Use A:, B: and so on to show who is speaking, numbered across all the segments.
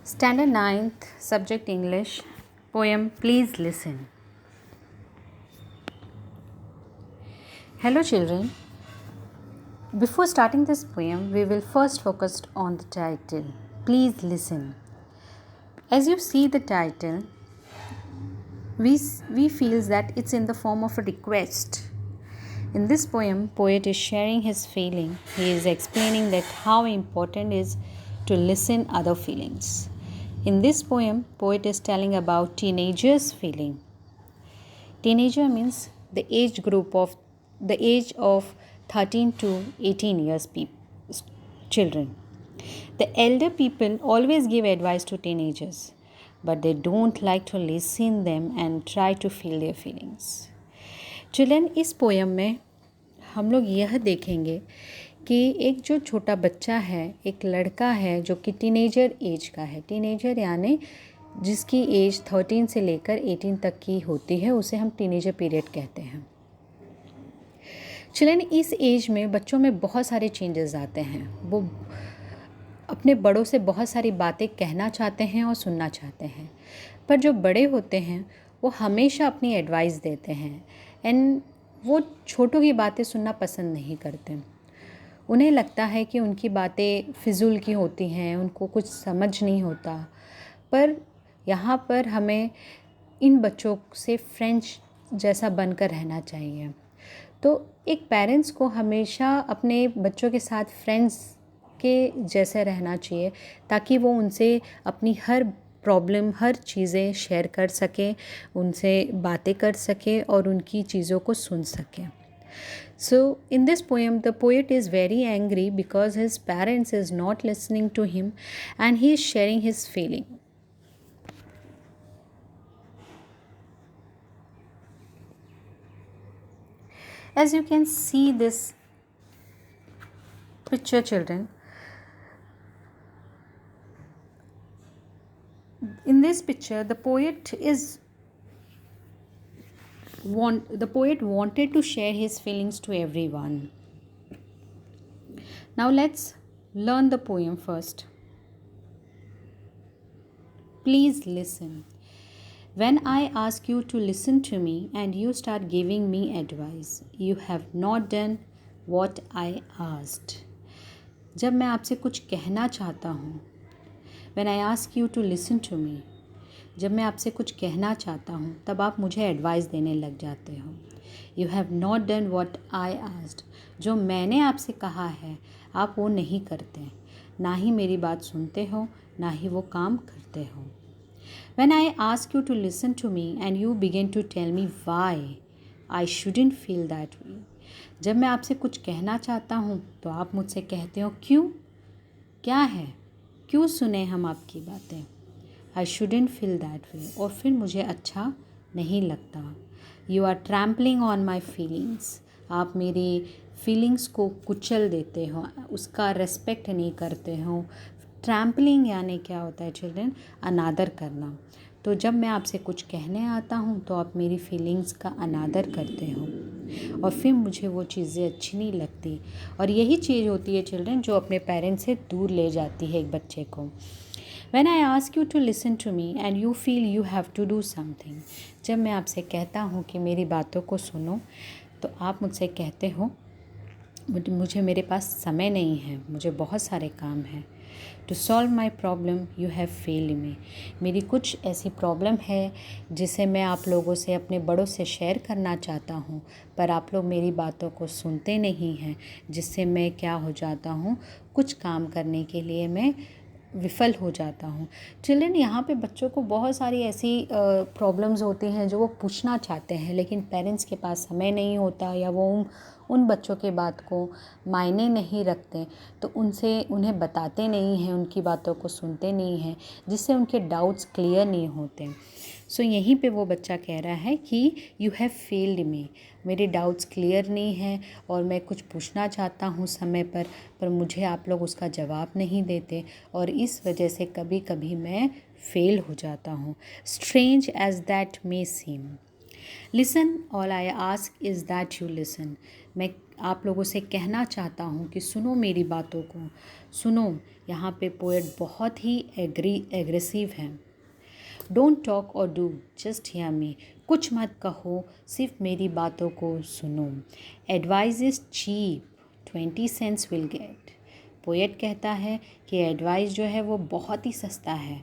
A: Standard ninth, subject English, poem Please Listen. Hello children. Before starting this poem, we will first focus on the title. Please listen. As you see the title, we feel that it's in the form of a request. In this poem, poet is sharing his feeling. He is explaining that how important it is to listen other feelings. In this poem, poet is telling about teenagers' feeling. Teenager means the age of 13 to 18 years children. The elder people always give advice to teenagers, but they don't like to listen them and try to feel their feelings. Children, इस poem में हम लोग यह देखेंगे कि एक जो छोटा बच्चा है, एक लड़का है जो कि टीनेजर एज का है. टीनेजर यानी जिसकी एज 13 से लेकर 18 तक की होती है, उसे हम टीनेजर पीरियड कहते हैं. चिल्ड्रन, इस एज में बच्चों में बहुत सारे चेंजेस आते हैं. वो अपने बड़ों से बहुत सारी बातें कहना चाहते हैं और सुनना चाहते हैं, पर जो बड़े होते हैं वो हमेशा अपनी एडवाइस देते हैं एंड वो छोटों की बातें सुनना पसंद नहीं करते. उन्हें लगता है कि उनकी बातें फिजूल की होती हैं, उनको कुछ समझ नहीं होता. पर यहाँ पर हमें इन बच्चों से फ्रेंड्स जैसा बनकर रहना चाहिए. तो एक पेरेंट्स को हमेशा अपने बच्चों के साथ फ्रेंड्स के जैसे रहना चाहिए, ताकि वो उनसे अपनी हर प्रॉब्लम, हर चीज़ें शेयर कर सके, उनसे बातें कर सके और उनकी चीज़ों को सुन सके. So in this poem, the poet is very angry because his parents is not listening to him and he is sharing his feeling. As you can see this picture, children, in this picture the poet wanted to share his feelings to everyone. Now let's learn the poem first. Please listen. When I ask you to listen to me and you start giving me advice, you have not done what I asked. जब मैं आपसे कुछ कहना चाहता हूँ, When I ask you to listen to me, जब मैं आपसे कुछ कहना चाहता हूँ, तब आप मुझे एडवाइस देने लग जाते हो. You have not done what I asked. जो मैंने आपसे कहा है, आप वो नहीं करते. ना ही मेरी बात सुनते हो, ना ही वो काम करते हो. When I ask you to listen to me and you begin to tell me why I shouldn't feel that way. जब मैं आपसे कुछ कहना चाहता हूँ, तो आप मुझसे कहते हो क्यों, क्या है, क्यों सुने हम आपकी बातें. I shouldn't feel that way. और फिर मुझे अच्छा नहीं लगता. You are trampling on my feelings. आप मेरी फीलिंग्स को कुचल देते हो, उसका रेस्पेक्ट नहीं करते हो. ट्रैम्पलिंग यानी क्या होता है चिल्ड्रन? अनादर करना. तो जब मैं आपसे कुछ कहने आता हूँ तो आप मेरी फीलिंग्स का अनादर करते हो और फिर मुझे वो चीज़ें अच्छी नहीं लगती. और यही चीज़ होती है चिल्ड्रन जो अपने पेरेंट्स से दूर ले जाती है एक बच्चे को. When I ask you to listen to me and you feel you have to do something. जब मैं आपसे कहता हूँ कि मेरी बातों को सुनो, तो आप मुझसे कहते हो मुझे मेरे पास समय नहीं है, मुझे बहुत सारे काम हैं. To solve my problem you have failed me. मेरी कुछ ऐसी प्रॉब्लम है जिसे मैं आप लोगों से, अपने बड़ों से शेयर करना चाहता हूँ, पर आप लोग मेरी बातों को सुनते नहीं हैं, जिससे मैं क्या हो जाता हूँ, कुछ काम करने के लिए मैं विफल हो जाता हूँ. चिल्ड्रन, यहाँ पे बच्चों को बहुत सारी ऐसी प्रॉब्लम्स होती हैं जो वो पूछना चाहते हैं, लेकिन पेरेंट्स के पास समय नहीं होता, या वो उन बच्चों के बात को मायने नहीं रखते, तो उन्हें बताते नहीं हैं, उनकी बातों को सुनते नहीं हैं, जिससे उनके डाउट्स क्लियर नहीं होते. सो यहीं पे वो बच्चा कह रहा है कि यू हैव फेल्ड मी. मेरे डाउट्स क्लियर नहीं हैं और मैं कुछ पूछना चाहता हूँ समय पर मुझे आप लोग उसका जवाब नहीं देते, और इस वजह से कभी कभी मैं फेल हो जाता हूँ. Strange as that may seem. Listen, all I ask is that you listen. मैं आप लोगों से कहना चाहता हूँ कि सुनो मेरी बातों को, सुनो। यहाँ पे पोएट बहुत ही एग्रेसिव है। Don't talk or do, just hear me. कुछ मत कहो, सिर्फ मेरी बातों को सुनो। Advice is cheap, 20 cents will get. Poet कहता है कि एडवाइस जो है वो बहुत ही सस्ता है,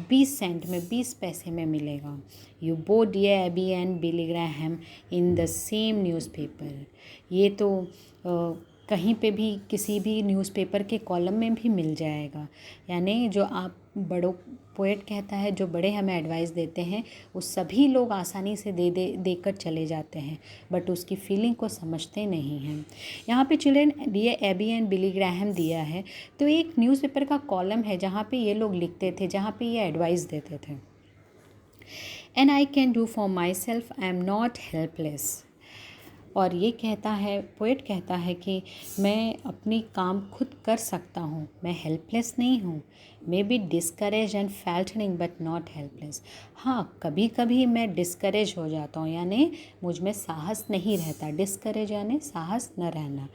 A: 20 सेंट में, 20 पैसे में मिलेगा। You both dear Abby and Billy Graham in the same newspaper. ये तो कहीं पे भी किसी भी न्यूज़पेपर के कॉलम में भी मिल जाएगा। यानी जो आप बड़ों, पोएट कहता है जो बड़े हमें एडवाइस देते हैं वो सभी लोग आसानी से देकर चले जाते हैं, बट उसकी फीलिंग को समझते नहीं हैं। यहाँ पे children dear Abby and Billy Graham दिया है, तो एक न्यूज़पेपर का कॉलम है जहाँ पे ये लोग लिखते थे, जहाँ पे ये एडवाइस देते थे। And I can do for my self, I am not helpless. और ये कहता है, पोएट कहता है कि मैं अपनी काम खुद कर सकता हूँ, मैं हेल्पलेस नहीं हूँ। May be discourage and faltering but not helpless. हाँ, कभी कभी मैं डिस्करेज हो जाता हूँ, यानी मुझ में साहस नहीं रहता। डिस्करेज यानी साहस न रहना।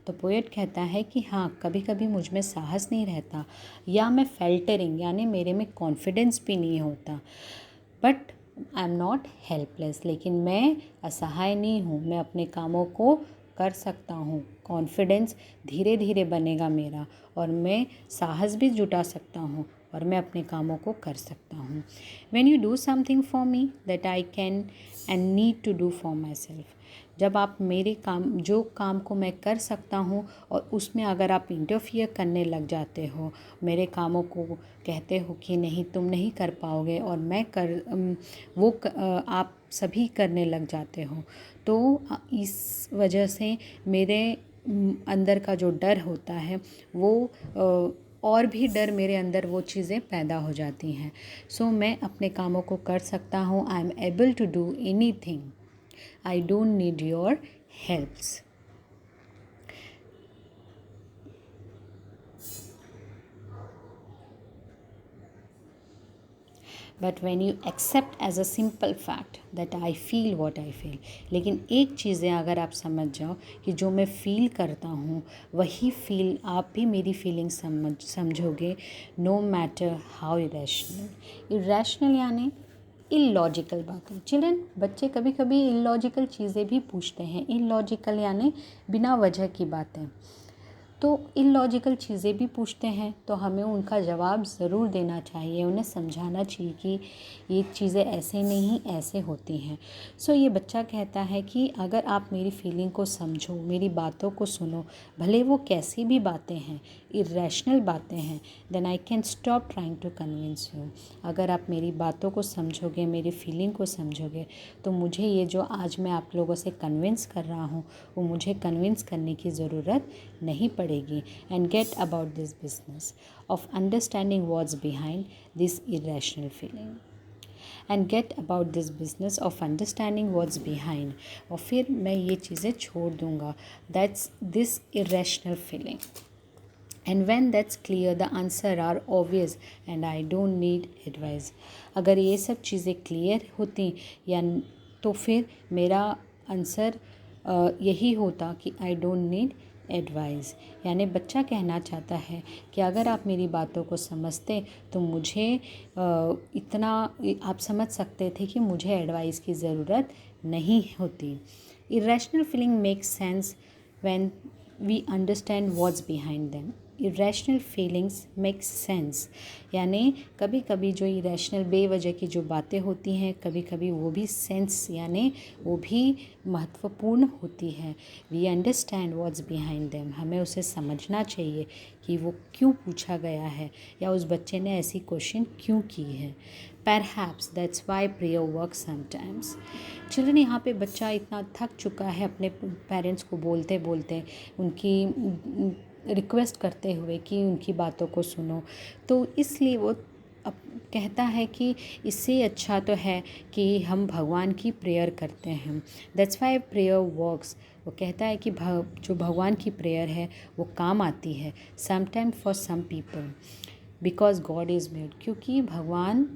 A: तो पोएट कहता है कि हाँ, कभी कभी मुझ में साहस नहीं रहता, या मैं फैल्टरिंग यानी मेरे में कॉन्फिडेंस भी नहीं होता। But I am not helpless, लेकिन मैं असहाय नहीं हूँ, मैं अपने कामों को कर सकता हूँ। कॉन्फिडेंस धीरे धीरे बनेगा मेरा, और मैं साहस भी जुटा सकता हूँ, और मैं अपने कामों को कर सकता हूँ। When you do something for me that I can and need to do for myself. जब आप मेरे काम, जो काम को मैं कर सकता हूँ और उसमें अगर आप इंटरफियर करने लग जाते हो, मेरे कामों को कहते हो कि नहीं तुम नहीं कर पाओगे, और मैं आप सभी करने लग जाते हो, तो इस वजह से मेरे अंदर का जो डर होता है वो और भी डर मेरे अंदर वो चीज़ें पैदा हो जाती हैं। सो मैं अपने कामों को कर सकता हूँ। I am able to do anything, I don't need your helps. But when you accept as a simple fact that I feel what I feel, लेकिन एक चीज़ें अगर आप समझ जाओ कि जो मैं फील करता हूँ वही फील आप भी मेरी फीलिंग समझोगे, no matter how irrational. Irrational यानी इलॉजिकल बातें। चिल्ड्रन, बच्चे कभी कभी इलॉजिकल चीज़ें भी पूछते हैं। इलॉजिकल यानी बिना वजह की बातें। तो इलॉजिकल चीज़ें भी पूछते हैं, तो हमें उनका जवाब ज़रूर देना चाहिए, उन्हें समझाना चाहिए कि ये चीज़ें ऐसे नहीं ऐसे होती हैं। सो ये बच्चा कहता है कि अगर आप मेरी फीलिंग को समझो, मेरी बातों को सुनो, भले वो कैसी भी बातें हैं, इरेशनल बातें हैं, then I can stop trying to convince you. अगर आप मेरी बातों को समझोगे, मेरी फीलिंग को समझोगे, तो मुझे ये जो आज मैं आप लोगों से कन्विंस कर रहा हूँ वो मुझे कन्विंस करने की ज़रूरत नहीं पड़ेगी। And get about this business of understanding what's behind this irrational feeling. And get about this business of understanding what's behind. और फिर मैं ये चीज़ें छोड़ दूँगा, that's this irrational feeling. And when that's clear, the answer are obvious and I don't need advice. अगर ये सब चीज़ें क्लियर होती या तो फिर मेरा आंसर यही होता कि I don't need एडवाइस। यानी बच्चा कहना चाहता है कि अगर आप मेरी बातों को समझते तो मुझे इतना आप समझ सकते थे कि मुझे एडवाइस की ज़रूरत नहीं होती। Irrational feeling makes sense when we understand what's behind them. Irrational feelings make sense, यानी कभी कभी जो इरेशनल बेवजह की जो बातें होती हैं, कभी कभी वो भी सेंस यानी वो भी महत्वपूर्ण होती है। We understand what's behind them, हमें उसे समझना चाहिए कि वो क्यों पूछा गया है या उस बच्चे ने ऐसी क्वेश्चन क्यों की है। Perhaps that's why prayer works sometimes. Children, यहाँ पे बच्चा इतना थक चुका है अपने पेरेंट्स को बोलते बोलते, उनकी रिक्वेस्ट करते हुए कि उनकी बातों को सुनो, तो इसलिए वो अब कहता है कि इससे अच्छा तो है कि हम भगवान की प्रेयर करते हैं। That's why prayer works. वो कहता है कि जो भगवान की प्रेयर है वो काम आती है sometime for some people because God is made, क्योंकि भगवान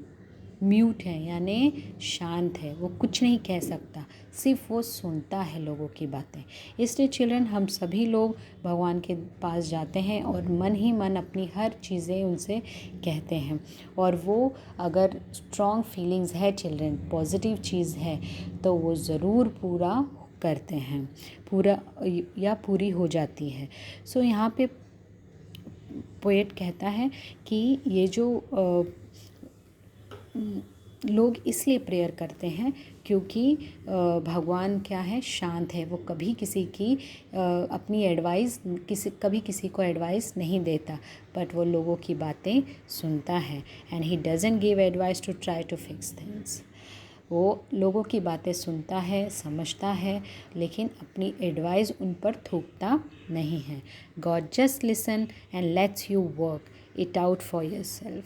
A: म्यूट है यानी शांत है, वो कुछ नहीं कह सकता, सिर्फ वो सुनता है लोगों की बातें। इसलिए चिल्ड्रन, हम सभी लोग भगवान के पास जाते हैं और मन ही मन अपनी हर चीज़ें उनसे कहते हैं, और वो अगर स्ट्रॉन्ग फीलिंग्स है चिल्ड्रन, पॉजिटिव चीज़ है, तो वो ज़रूर पूरा करते हैं, पूरा या पूरी हो जाती है। सो यहाँ पे पोएट कहता है कि ये जो लोग इसलिए प्रेयर करते हैं क्योंकि भगवान क्या है, शांत है, वो कभी किसी की अपनी एडवाइस कभी किसी को एडवाइस नहीं देता, बट वो लोगों की बातें सुनता है। And he doesn't give advice to try to fix things. वो लोगों की बातें सुनता है, समझता है, लेकिन अपनी एडवाइस उन पर थोपता नहीं है। God just listen and let's you work it out for yourself.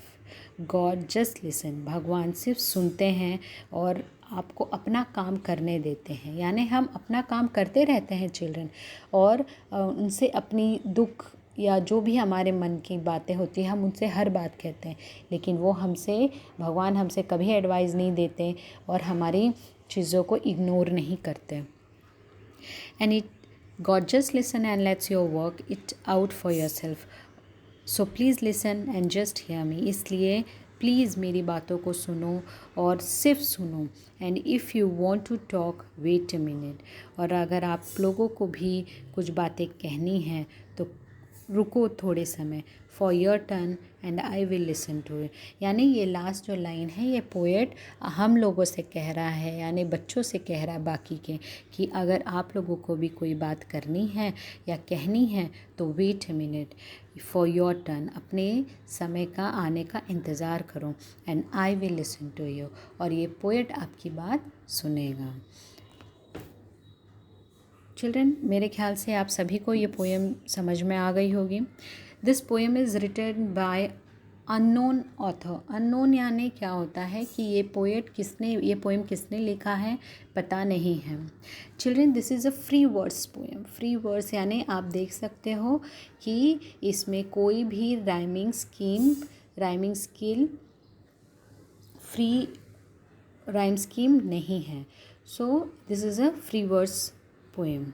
A: God just listen, भगवान सिर्फ सुनते हैं और आपको अपना काम करने देते हैं, यानी हम अपना काम करते रहते हैं चिल्ड्रन, और उनसे अपनी दुख या जो भी हमारे मन की बातें होती हैं हम उनसे हर बात कहते हैं, लेकिन वो भगवान हमसे कभी एडवाइस नहीं देते और हमारी चीज़ों को इग्नोर नहीं करते। And it God just listen and lets your work it out for yourself. So please listen and just hear me, इसलिए प्लीज़ मेरी बातों को सुनो और सिर्फ सुनो। And if you want to talk wait a minute, और अगर आप लोगों को भी कुछ बातें कहनी हैं तो रुको थोड़े समय, for your turn and I will listen to it. यानी ये लास्ट जो लाइन है ये पोएट हम लोगों से कह रहा है, यानी बच्चों से कह रहा है बाकी के, कि अगर आप लोगों को भी कोई बात करनी है या कहनी है तो wait a minute for your turn, अपने समय का आने का इंतज़ार करो, and I will listen to you, और ये पोएट आपकी बात सुनेगा। चिल्ड्रन, मेरे ख्याल से आप सभी को ये पोएम समझ में आ गई होगी। This poem is written by unknown author. Unknown यानी क्या होता है कि ये पोएम किसने लिखा है पता नहीं है। Children, this is a free words poem. Free words यानी आप देख सकते हो कि इसमें कोई भी rhyming skill free rhyme scheme नहीं है। So this is a free words poem.